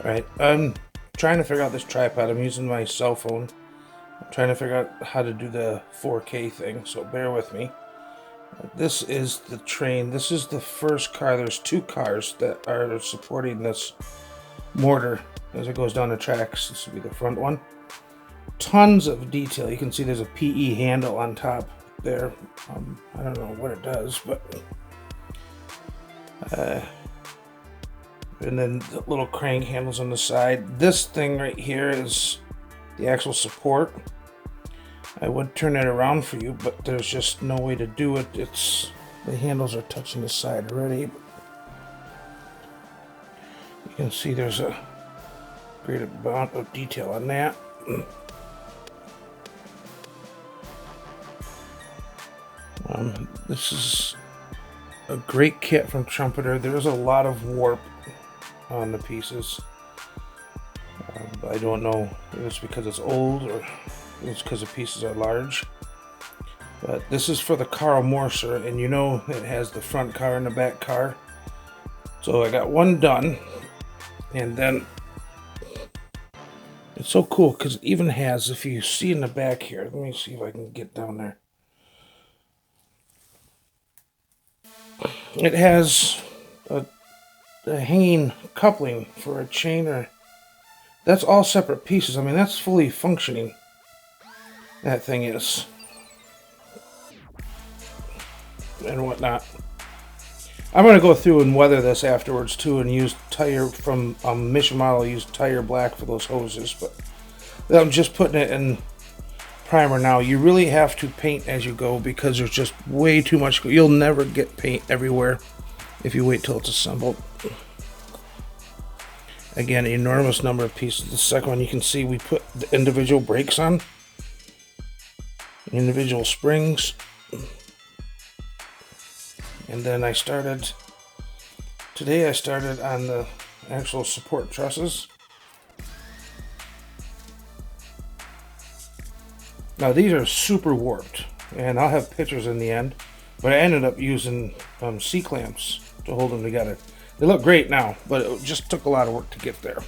Alright, I'm trying to figure out this tripod. I'm using my cell phone. I'm trying to figure out how to do the 4K thing, so bear with me. This is the train. This is the first car. There's two cars that are supporting this mortar as it goes down the tracks. This will be the front one. Tons of detail. You can see there's a PE handle on top there. I don't know what it does, but and then the little crank handles on the side. This thing right here is the actual support. I would turn it around for you, but there's just no way to do it. The handles are touching the side already. You can see there's a great amount of detail on that. This is a great kit from Trumpeter. There's a lot of warp on the pieces. But I don't know if it's because it's old or if it's because the pieces are large. But this is for the Karl Morser, and you know it has the front car and the back car. So I got one done, and then it's so cool because it even has, if you see in the back here, let me see if I can get down there. It has a hanging coupling for a chain, or that's all separate pieces. I mean, that's fully functioning. That thing is, and whatnot. I'm going to go through and weather this afterwards too, and use tire from Mission Model. Use tire black for those hoses, but I'm just putting it in primer now. You really have to paint as you go because there's just way too much. You'll never get paint everywhere if you wait till it's assembled. Again, enormous number of pieces. The second one, you can see we put the individual brakes on, individual springs, and then today I started on the actual support trusses. Now these are super warped, and I'll have pictures in the end, but I ended up using C-clamps to hold them together. They look great now, but it just took a lot of work to get there.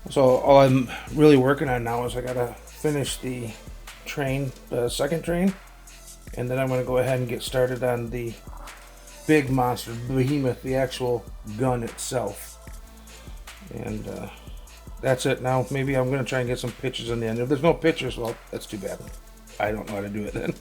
So all I'm really working on now is I gotta finish the train, the second train, and then I'm gonna go ahead and get started on the big monster, behemoth, the actual gun itself. And that's it now. Maybe I'm going to try and get some pictures in the end. If there's no pictures, well, that's too bad. I don't know how to do it then.